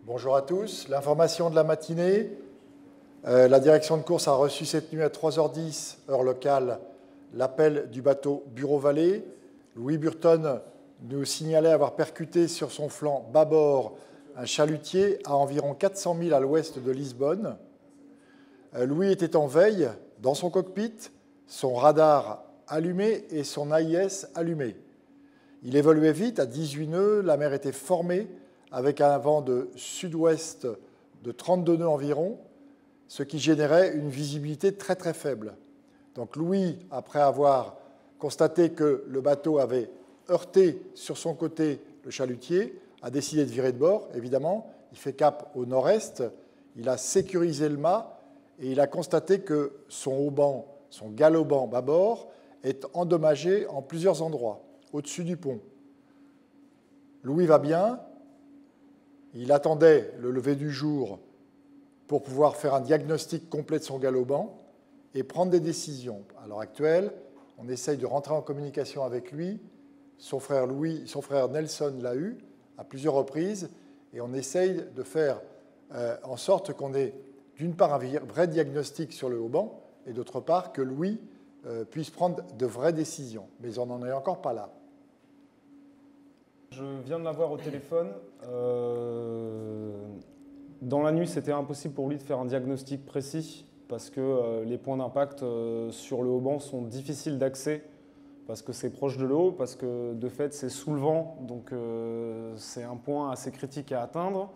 Bonjour à tous. L'information de la matinée. La direction de course a reçu cette nuit à 3h10, heure locale, l'appel du bateau Bureau-Vallée. Louis Burton nous signalait avoir percuté sur son flanc bâbord un chalutier à environ 400 milles à l'ouest de Lisbonne. Louis était en veille dans son cockpit, son radar allumé et son AIS allumé. Il évoluait vite à 18 nœuds, la mer était formée avec un vent de sud-ouest de 32 nœuds environ, ce qui générait une visibilité très très faible. Donc Louis, après avoir constaté que le bateau avait heurté sur son côté le chalutier, a décidé de virer de bord, évidemment. Il fait cap au nord-est, il a sécurisé le mât et il a constaté que son haubans, son galopant bâbord, est endommagé en plusieurs endroits, au-dessus du pont. Louis va bien, il attendait le lever du jour pour pouvoir faire un diagnostic complet de son galopant et prendre des décisions. À l'heure actuelle, on essaye de rentrer en communication avec lui. Son frère Nelson l'a eu à plusieurs reprises et on essaye de faire en sorte qu'on ait d'une part un vrai diagnostic sur le haubans et d'autre part que Louis puisse prendre de vraies décisions. Mais on n'en est encore pas là. Je viens de l'avoir au téléphone. Dans la nuit, c'était impossible pour lui de faire un diagnostic précis parce que les points d'impact sur le haubans sont difficiles d'accès parce que c'est proche de l'eau, parce que de fait c'est sous le vent, donc c'est un point assez critique à atteindre.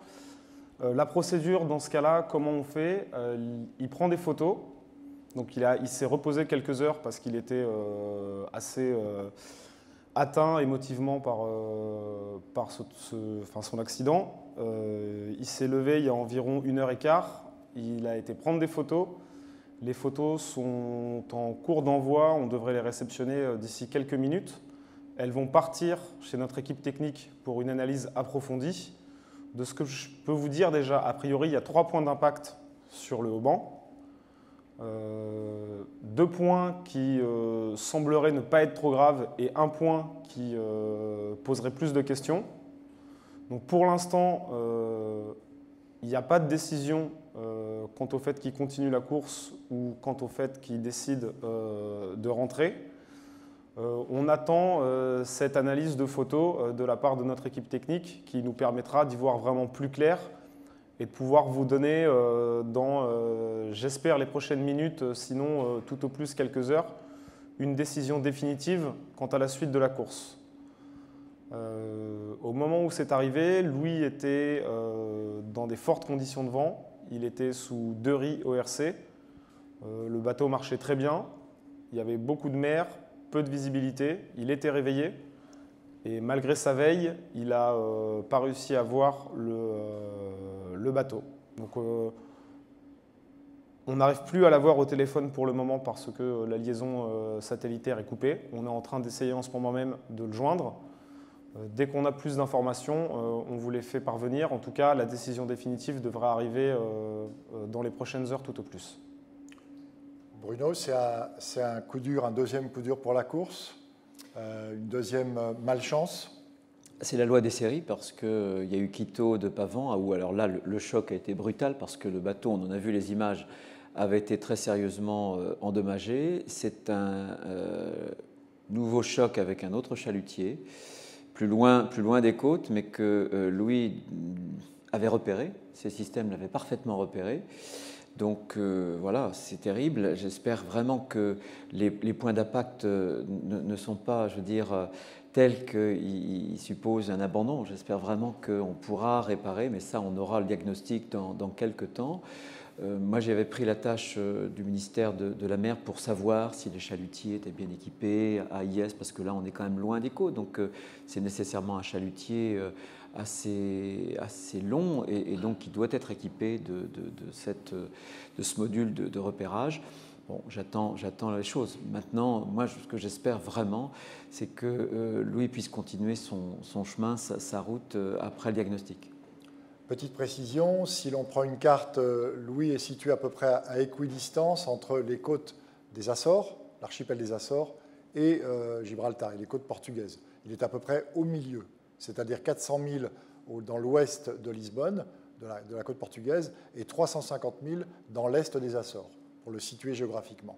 La procédure dans ce cas-là, comment on fait? Il prend des photos, donc il s'est reposé quelques heures parce qu'il était assez atteint émotivement par son accident. Il s'est levé il y a environ 1h15, il a été prendre des photos. Les photos sont en cours d'envoi, on devrait les réceptionner d'ici quelques minutes. Elles vont partir chez notre équipe technique pour une analyse approfondie. De ce que je peux vous dire déjà, a priori, il y a 3 points d'impact sur le haubans. 2 points qui sembleraient ne pas être trop graves et 1 point qui poserait plus de questions. Donc pour l'instant, il n'y a pas de décision quant au fait qu'il continue la course ou quant au fait qu'il décide de rentrer. On attend cette analyse de photos de la part de notre équipe technique qui nous permettra d'y voir vraiment plus clair et de pouvoir vous donner dans, j'espère, les prochaines minutes, sinon tout au plus quelques heures, une décision définitive quant à la suite de la course. Au moment où c'est arrivé, Louis était dans des fortes conditions de vent. Il était sous 2 ris ORC. Le bateau marchait très bien. Il y avait beaucoup de mer, peu de visibilité. Il était réveillé. Et malgré sa veille, il n'a pas réussi à voir le bateau. Donc on n'arrive plus à l'avoir au téléphone pour le moment parce que la liaison satellitaire est coupée. On est en train d'essayer en ce moment même de le joindre. Dès qu'on a plus d'informations, on vous les fait parvenir. En tout cas, la décision définitive devrait arriver dans les prochaines heures tout au plus. Bruno, c'est un coup dur, un deuxième coup dur pour la course, une deuxième malchance. C'est la loi des séries parce qu'il y a eu Quito de Pavant, où alors là le choc a été brutal parce que le bateau, on en a vu les images, avait été très sérieusement endommagé. C'est un nouveau choc avec un autre chalutier, plus loin des côtes, mais que Louis avait repéré. Ces systèmes l'avaient parfaitement repéré. Donc voilà, c'est terrible. J'espère vraiment que les points d'impact ne sont pas, je veux dire, tels qu'ils supposent un abandon. J'espère vraiment qu'on pourra réparer, mais ça, on aura le diagnostic dans quelques temps. Moi, j'avais pris la tâche du ministère de la Mer pour savoir si les chalutiers étaient bien équipés, AIS, parce que là, on est quand même loin des côtes. Donc, c'est nécessairement un chalutier assez long et donc qui doit être équipé de ce module de repérage. Bon, j'attends les choses. Maintenant, moi, ce que j'espère vraiment, c'est que Louis puisse continuer son chemin, sa route après le diagnostic. Petite précision, si l'on prend une carte, Louis est situé à peu près à équidistance entre les côtes des Açores, l'archipel des Açores, et Gibraltar, et les côtes portugaises. Il est à peu près au milieu, c'est-à-dire 400 milles dans l'ouest de Lisbonne, de la côte portugaise et 350 000 dans l'est des Açores, pour le situer géographiquement.